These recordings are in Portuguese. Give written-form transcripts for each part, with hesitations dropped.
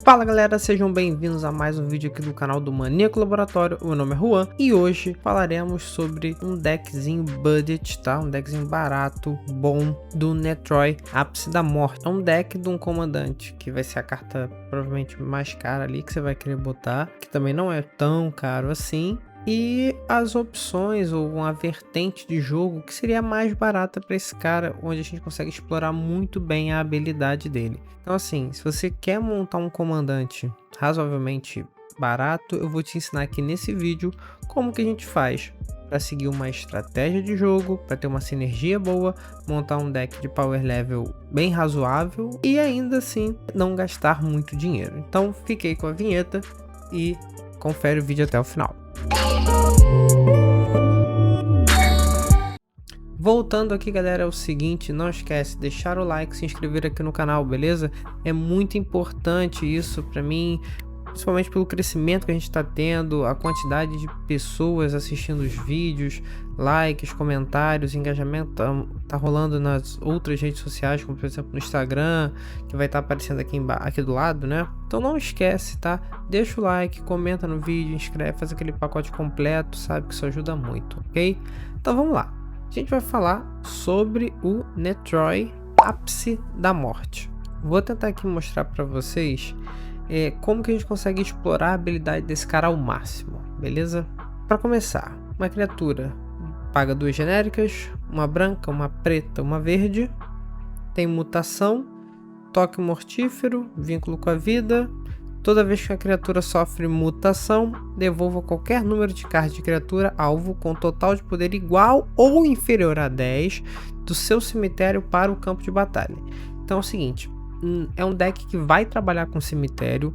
Fala galera, sejam bem-vindos a mais um vídeo aqui do canal do Maníaco Laboratório. O meu nome é Juan e hoje falaremos sobre um deckzinho budget, tá? Um deckzinho barato, bom, do Netroy Ápice da Morte. É um deck de um comandante que vai ser a carta provavelmente mais cara ali que você vai querer botar, que também não é tão caro assim. E as opções ou uma vertente de jogo que seria mais barata para esse cara, onde a gente consegue explorar muito bem a habilidade dele. Então assim, se você quer montar um comandante razoavelmente barato, eu vou te ensinar aqui nesse vídeo como que a gente faz para seguir uma estratégia de jogo, para ter uma sinergia boa, montar um deck de power level bem razoável e ainda assim não gastar muito dinheiro. Então fiquei com a vinheta e confere o vídeo até o final. Voltando aqui galera, é o seguinte, não esquece de deixar o like, se inscrever aqui no canal, beleza? É muito importante isso pra mim, principalmente pelo crescimento que a gente está tendo, a quantidade de pessoas assistindo os vídeos, likes, comentários, engajamento tá rolando nas outras redes sociais, como por exemplo no Instagram, que vai estar aparecendo aqui do lado, né? Então não esquece, tá? Deixa o like, comenta no vídeo, inscreve, faz aquele pacote completo, sabe que isso ajuda muito, ok? Então vamos lá. A gente vai falar sobre o Netroy Ápice da Morte. Vou tentar aqui mostrar para vocês como que a gente consegue explorar a habilidade desse cara ao máximo, beleza? Para começar, uma criatura paga 2 genéricas, uma branca, uma preta, uma verde, tem mutação, toque mortífero, vínculo com a vida. Toda vez que a criatura sofre mutação, devolva qualquer número de cartas de criatura alvo com total de poder igual ou inferior a 10 do seu cemitério para o campo de batalha. Então é o seguinte, é um deck que vai trabalhar com cemitério.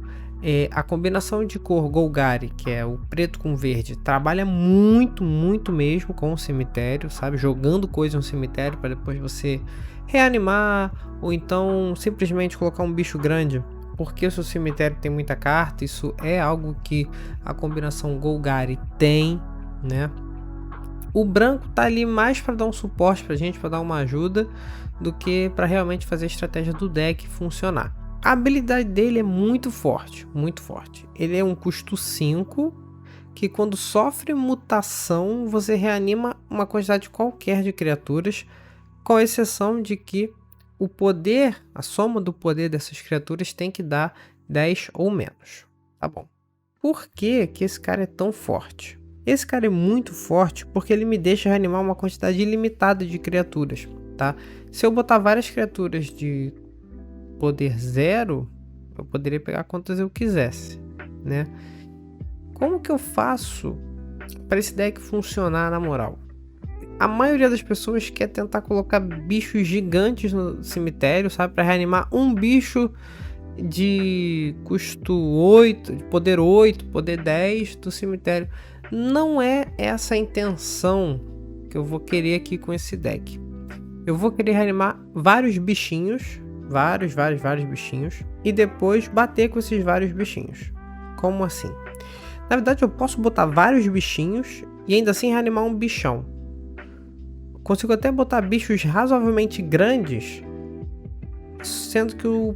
A combinação de cor Golgari, que é o preto com verde, trabalha muito mesmo com o cemitério, sabe? Jogando coisa no cemitério para depois você reanimar ou então simplesmente colocar um bicho grande. Porque o seu cemitério tem muita carta, isso é algo que a combinação Golgari tem, né? O branco tá ali mais para dar um suporte pra gente, para dar uma ajuda, do que para realmente fazer a estratégia do deck funcionar. A habilidade dele é muito forte, muito forte. Ele é um custo 5, que quando sofre mutação, você reanima uma quantidade qualquer de criaturas, com exceção de que o poder, a soma do poder dessas criaturas tem que dar 10 ou menos, tá bom? Por que que esse cara é tão forte? Esse cara é muito forte porque ele me deixa reanimar uma quantidade ilimitada de criaturas, tá? Se eu botar várias criaturas de poder 0, eu poderia pegar quantas eu quisesse, né? Como que eu faço para esse deck funcionar na moral? A maioria das pessoas quer tentar colocar bichos gigantes no cemitério, sabe? Para reanimar um bicho de custo 8, de poder 8, poder 10 do cemitério. Não é essa a intenção que eu vou querer aqui com esse deck. Eu vou querer reanimar vários bichinhos, vários bichinhos, e depois bater com esses vários bichinhos. Como assim? Na verdade eu posso botar vários bichinhos e ainda assim reanimar um bichão. Consigo até botar bichos razoavelmente grandes, sendo que o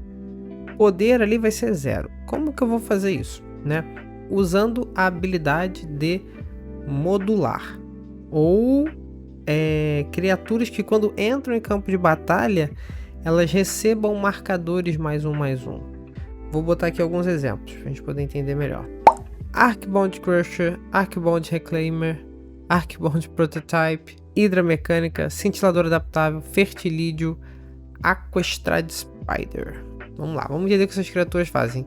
poder ali vai ser 0. Como que eu vou fazer isso, né? Usando a habilidade de modular, ou criaturas que quando entram em campo de batalha, elas recebam marcadores +1/+1. Vou botar aqui alguns exemplos para a gente poder entender melhor. Arcbound Crusher, Arcbound Reclaimer, Arcbound Prototype, Hidra Mecânica, Cintilador Adaptável, Fertilídio, Aquestrad Spider. Vamos lá, vamos entender o que essas criaturas fazem.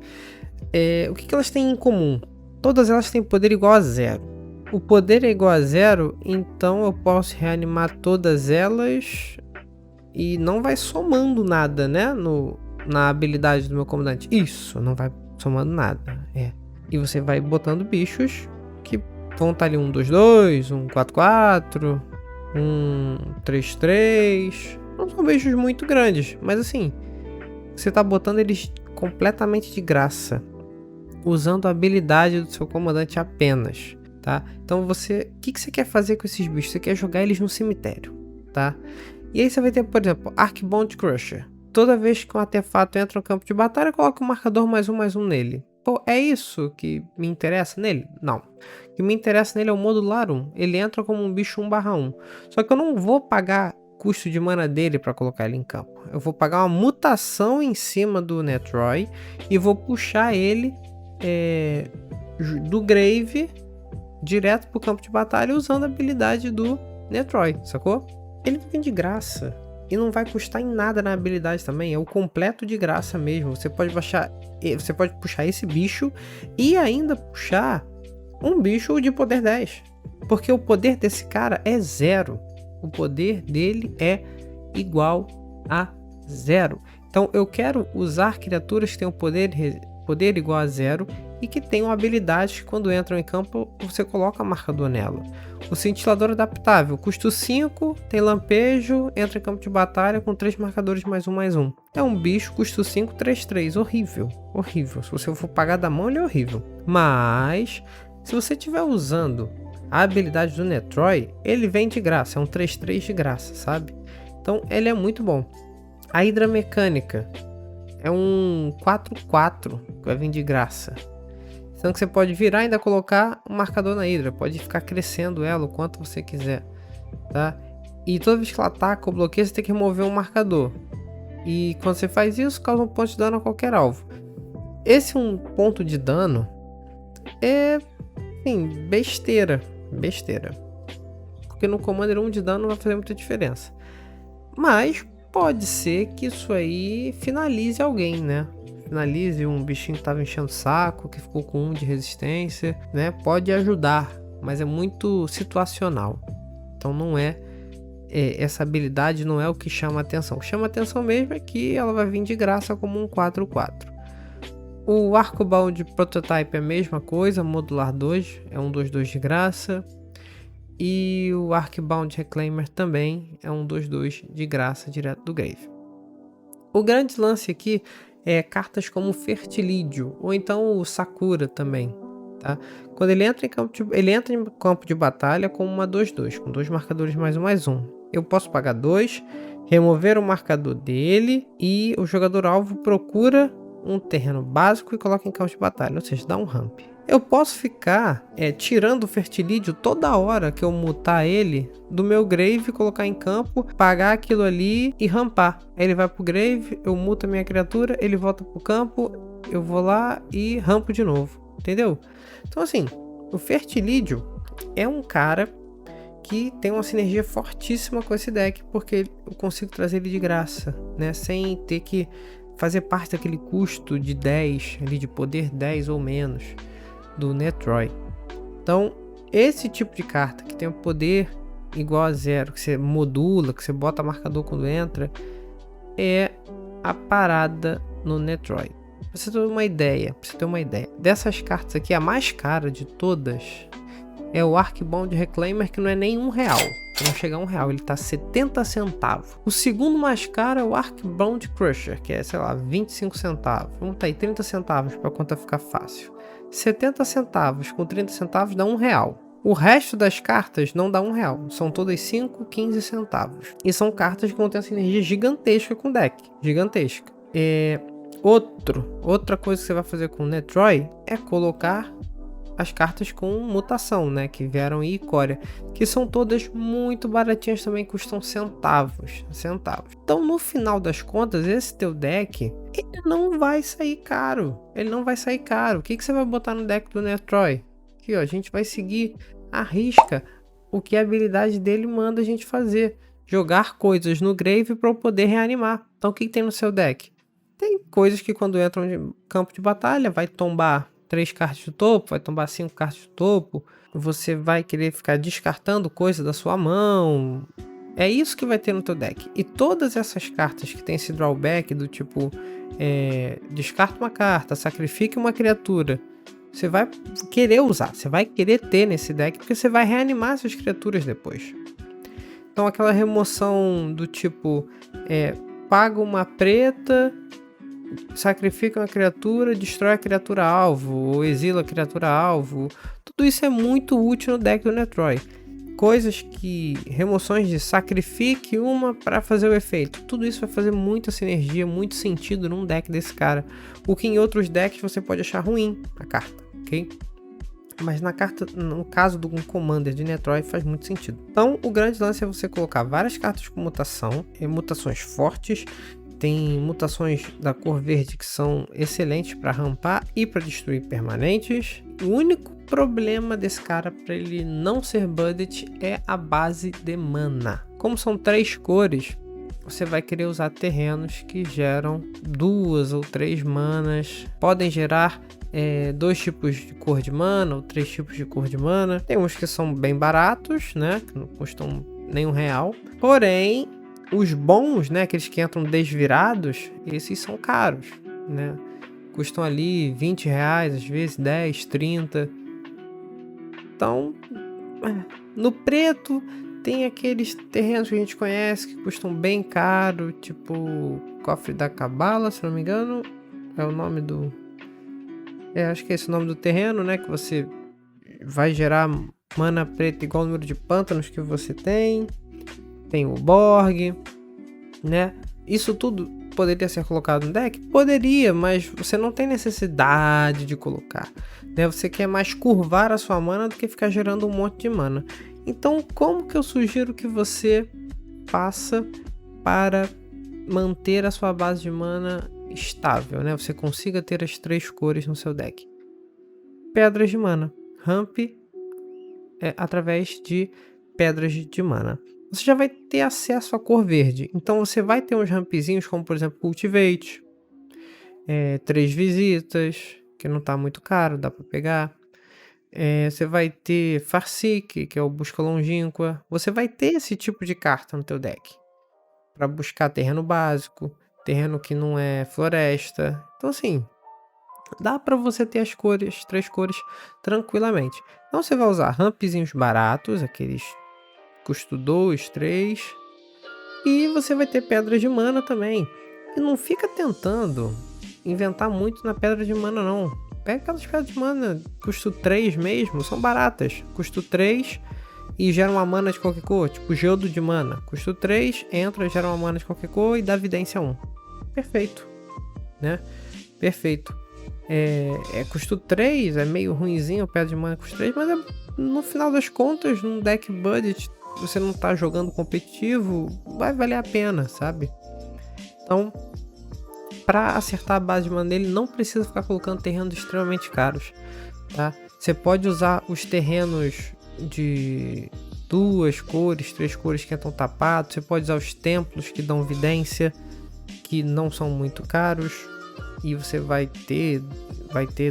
O que elas têm em comum? Todas elas têm poder igual a 0. O poder é igual a 0, então eu posso reanimar todas elas e não vai somando nada, né? Na habilidade do meu comandante. Isso, não vai somando nada. E você vai botando bichos que vão estar ali 1/2/2, 1/4/4, 1/3/3. Não são bichos muito grandes, mas assim, você tá botando eles completamente de graça, usando a habilidade do seu comandante apenas, tá? Então o que você quer fazer com esses bichos? Você quer jogar eles no cemitério, tá? E aí você vai ter, por exemplo, Arcbound Crusher. toda vez que um artefato entra no campo de batalha, coloca um marcador +1/+1 nele. Pô, é isso que me interessa nele? Não. O que me interessa nele é o modular 1. Ele entra como um bicho 1/1. Só que eu não vou pagar custo de mana dele para colocar ele em campo. Eu vou pagar uma mutação em cima do Netroy e vou puxar ele do Grave direto pro campo de batalha usando a habilidade do Netroy, sacou? Ele vem de graça e não vai custar em nada na habilidade também, é o completo de graça mesmo. Você pode puxar esse bicho e ainda puxar um bicho de poder 10, porque o poder desse cara é 0. O poder dele é igual a 0. Então eu quero usar criaturas que tenham poder igual a 0 e que tenham habilidades que quando entram em campo você coloca marcador nela. O cintilador adaptável, custo 5, tem lampejo, entra em campo de batalha com 3 marcadores +1/+1. É um bicho, custo 5, 3/3, horrível, horrível. Se você for pagar da mão ele é horrível. Mas se você estiver usando a habilidade do Netroy, ele vem de graça, é um 3/3 de graça, sabe? Então ele é muito bom. A Hidra Mecânica é um 4/4 que vai vir de graça. Então que você pode virar e ainda colocar um marcador na Hidra, pode ficar crescendo ela o quanto você quiser, tá? E toda vez que ela ataca ou bloqueia, você tem que remover um marcador. E quando você faz isso, causa um ponto de dano a qualquer alvo. Esse um ponto de dano é, assim, besteira. Porque no Commander 1 de dano não vai fazer muita diferença. Mas pode ser que isso aí finalize alguém, né? Finalize um bichinho que tava enchendo o saco, que ficou com 1 de resistência, né? Pode ajudar, mas é muito situacional. Então não essa habilidade não é o que chama atenção. O que chama atenção mesmo é que ela vai vir de graça como um 4/4. O Arcbound Prototype é a mesma coisa, modular 2, é um 2/2 de graça. E o Arcbound Reclaimer também é um 2/2 de graça direto do Grave. O grande lance aqui é cartas como Fertilídio ou então o Sakura também, tá? Quando ele entra em campo de batalha com uma 2/2, com 2 marcadores +1/+1. Eu posso pagar 2, remover o marcador dele e o jogador alvo procura um terreno básico e coloca em campo de batalha, ou seja, dá um ramp. Eu posso ficar tirando o Fertilídio toda hora que eu mutar ele do meu Grave, colocar em campo, pagar aquilo ali e rampar. Aí ele vai pro Grave, eu muto a minha criatura, ele volta pro campo, eu vou lá e rampo de novo, entendeu? Então assim, o Fertilídio é um cara que tem uma sinergia fortíssima com esse deck, porque eu consigo trazer ele de graça, né? Sem ter que fazer parte daquele custo de 10, ali de poder 10 ou menos do Netroy. Então esse tipo de carta que tem um poder igual a 0, que você modula, que você bota marcador quando entra, é a parada no Netroy. Pra você ter uma ideia, dessas cartas aqui, a mais cara de todas é o Arcbound Reclaimer, que não é nem R$1, não chega a R$1, ele tá 70 centavos. O segundo mais caro é o Arcbound Crusher, que é, sei lá, 25 centavos. Vamos tá aí 30 centavos para a conta ficar fácil. 70 centavos com 30 centavos dá R$1. O resto das cartas não dá R$1, são todas 5, 15 centavos. E são cartas que vão ter essa energia gigantesca com o deck, gigantesca. Outra coisa que você vai fazer com o Netroy é colocar as cartas com mutação, né, que vieram em Icória, que são todas muito baratinhas também, custam centavos. Então no final das contas, esse teu deck, ele não vai sair caro, o que você vai botar no deck do Netroy? Aqui ó, a gente vai seguir à risca o que a habilidade dele manda a gente fazer, jogar coisas no Grave para eu poder reanimar. Então o que tem no seu deck? Tem coisas que quando entram em campo de batalha vai tombar 3 cartas de topo, vai tombar 5 cartas de topo, você vai querer ficar descartando coisa da sua mão. É isso que vai ter no teu deck. E todas essas cartas que tem esse drawback do tipo descarta uma carta, sacrifique uma criatura, você vai querer usar, você vai querer ter nesse deck, porque você vai reanimar essas criaturas depois. Então aquela remoção do tipo paga uma preta, sacrifica uma criatura, destrói a criatura alvo ou exila a criatura alvo, tudo isso é muito útil no deck do Netroy. remoções de sacrifique uma para fazer o efeito. Tudo isso vai fazer muita sinergia, muito sentido num deck desse cara. O que em outros decks você pode achar ruim a carta, ok? Mas no caso do Commander de Netroid faz muito sentido. Então o grande lance é você colocar várias cartas com mutação, mutações fortes. Tem mutações da cor verde que são excelentes para rampar e para destruir permanentes. O único problema desse cara para ele não ser budget é a base de mana. Como são 3 cores, você vai querer usar terrenos que geram 2 ou 3 manas. Podem gerar 2 tipos de cor de mana ou 3 tipos de cor de mana. Tem uns que são bem baratos, né? Que não custam nenhum real. Porém, os bons, né, aqueles que entram desvirados, esses são caros, né? Custam ali 20 reais, às vezes 10, 30. Então, no preto tem aqueles terrenos que a gente conhece que custam bem caro, tipo Cofre da Cabala, se não me engano, é o nome do... acho que é esse o nome do terreno, né, que você vai gerar mana preta igual ao número de pântanos que você tem. Tem o Borg, né? Isso tudo poderia ser colocado no deck? Poderia, mas você não tem necessidade de colocar, né? Você quer mais curvar a sua mana do que ficar gerando um monte de mana. Então, como que eu sugiro que você faça para manter a sua base de mana estável, né? Você consiga ter as 3 cores no seu deck. Pedras de mana. Ramp através de pedras de mana. Você já vai ter acesso à cor verde. Então você vai ter uns rampzinhos como, por exemplo, Cultivate, 3 visitas, que não tá muito caro, dá para pegar. Você vai ter Farseek, que é o Busca Longínqua. Você vai ter esse tipo de carta no teu deck para buscar terreno básico, terreno que não é floresta. Então assim, dá para você ter as 3 cores tranquilamente. Então você vai usar rampzinhos baratos, aqueles custo 2, 3. E você vai ter pedras de mana também. E não fica tentando inventar muito na pedra de mana, não. Pega aquelas pedras de mana, custo 3 mesmo, são baratas. Custo 3 e gera uma mana de qualquer cor, tipo Geodo de mana. Custo 3, entra, gera uma mana de qualquer cor e dá vidência 1. Perfeito, né? Perfeito. Custo 3, é meio ruinzinho, pedra de mana custo 3, mas no final das contas, num deck budget, você não tá jogando competitivo, vai valer a pena, sabe? Então, para acertar a base de mana dele, não precisa ficar colocando terrenos extremamente caros, tá? Você pode usar os terrenos de 2 cores, 3 cores que estão tapados. Você pode usar os templos que dão vidência, que não são muito caros, e você vai ter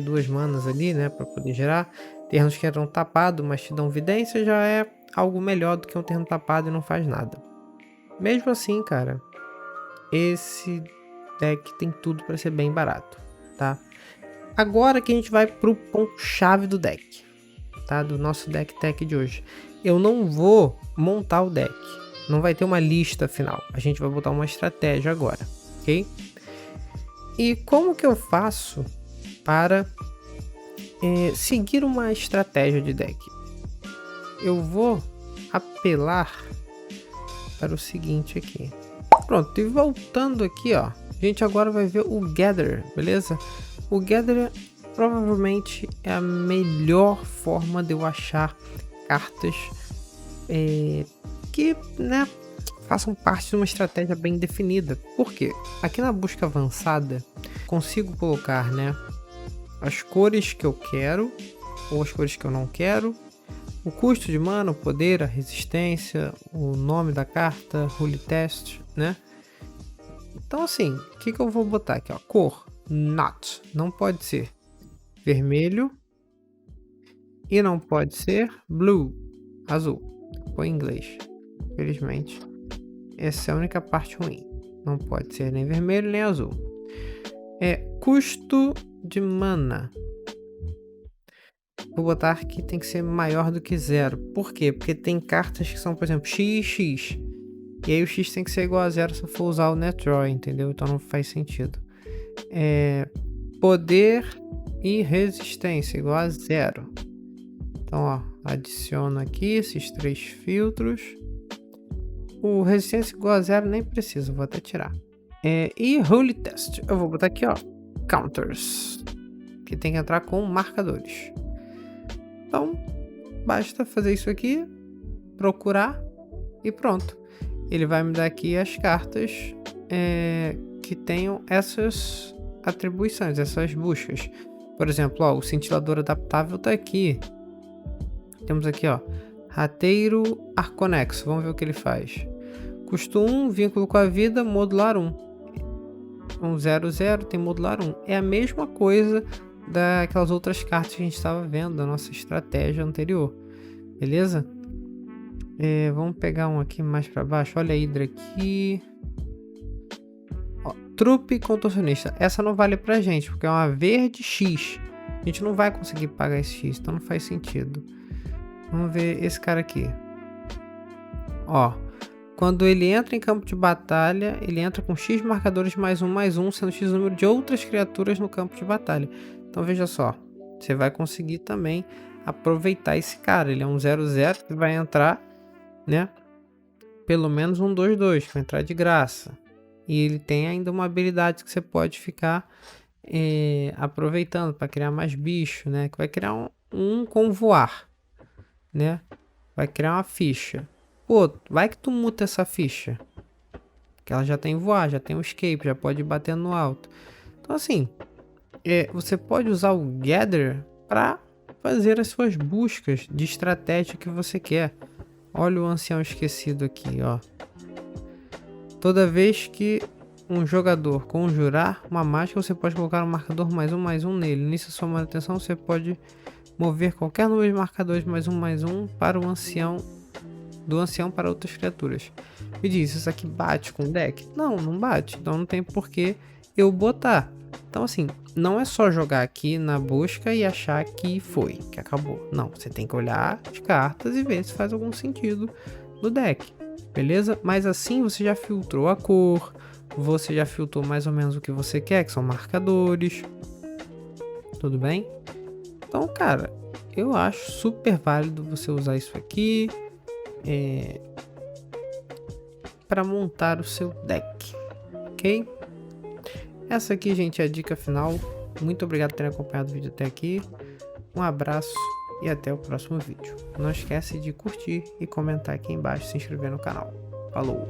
2 manas ali, né, para poder gerar. Terrenos que entram tapados, mas te dão vidência, já é algo melhor do que um terreno tapado e não faz nada. Mesmo assim, cara, esse deck tem tudo para ser bem barato, tá? Agora que a gente vai pro ponto-chave do deck, tá? Do nosso deck tech de hoje. Eu não vou montar o deck, não vai ter uma lista final. A gente vai botar uma estratégia agora, ok? E como que eu faço para seguir uma estratégia de deck? Eu vou apelar para o seguinte aqui. Pronto, e voltando aqui, ó, a gente agora vai ver o Gather, beleza? O Gather provavelmente é a melhor forma de eu achar cartas que, né, façam parte de uma estratégia bem definida. Por quê? Aqui na busca avançada, consigo colocar, né, as cores que eu quero ou as cores que eu não quero, o custo de mana, o poder, a resistência, o nome da carta, rule test, né? Então assim, o que eu vou botar aqui, ó? Cor, not, não pode ser vermelho e não pode ser blue, azul. Põe em inglês, infelizmente. Essa é a única parte ruim. Não pode ser nem vermelho nem azul. Custo de mana. Vou botar que tem que ser maior do que 0. Por quê? Porque tem cartas que são, por exemplo, XX. E aí o X tem que ser igual a 0 se eu for usar o Netroid, entendeu? Então não faz sentido. Poder e resistência igual a 0. Então, ó, adiciono aqui esses 3 filtros. O resistência igual a 0 nem precisa, vou até tirar. E Holy Test, eu vou botar aqui, ó, Counters, que tem que entrar com marcadores. Então, basta fazer isso aqui, procurar e pronto. Ele vai me dar aqui as cartas que tenham essas atribuições, essas buscas. Por exemplo, ó, o cintilador adaptável tá aqui. Temos aqui, ó, rateiro arconexo. Vamos ver o que ele faz. Custo 1, vínculo com a vida, modular 1. 0, tem modular 1. É a mesma coisa daquelas outras cartas que a gente estava vendo da nossa estratégia anterior. Beleza? Vamos pegar um aqui mais para baixo. Olha a Hydra aqui. Ó, trupe contorcionista. Essa não vale pra gente, porque é uma verde X. A gente não vai conseguir pagar esse X, então não faz sentido. Vamos ver esse cara aqui. Ó, quando ele entra em campo de batalha, ele entra com X marcadores +1/+1, sendo X o número de outras criaturas no campo de batalha. Então veja só, você vai conseguir também aproveitar esse cara. Ele é um 0/0 que vai entrar, né? Pelo menos um 2/2, que vai entrar de graça. E ele tem ainda uma habilidade que você pode ficar aproveitando para criar mais bicho, né? Que vai criar um com voar, né? Vai criar uma ficha. Pô, vai que tu muta essa ficha. Que ela já tem voar, já tem o escape, já pode ir batendo no alto. Então assim, você pode usar o Gather para fazer as suas buscas de estratégia que você quer. Olha o ancião esquecido aqui, ó. Toda vez que um jogador conjurar uma mágica, você pode colocar um marcador +1/+1 nele. Nisso, sua manutenção, você pode mover qualquer número de marcadores +1/+1 para o ancião, do ancião para outras criaturas. Me diz, isso aqui bate com o deck? Não, não bate. Então não tem por que eu botar. Então assim, não é só jogar aqui na busca e achar que foi, que acabou. Não, você tem que olhar as cartas e ver se faz algum sentido no deck. Beleza? Mas assim você já filtrou a cor, você já filtrou mais ou menos o que você quer, que são marcadores. Tudo bem? Então, cara, eu acho super válido você usar isso aqui para montar o seu deck, ok? Essa aqui, gente, é a dica final. Muito obrigado por terem acompanhado o vídeo até aqui. Um abraço e até o próximo vídeo. Não esquece de curtir e comentar aqui embaixo, se inscrever no canal. Falou!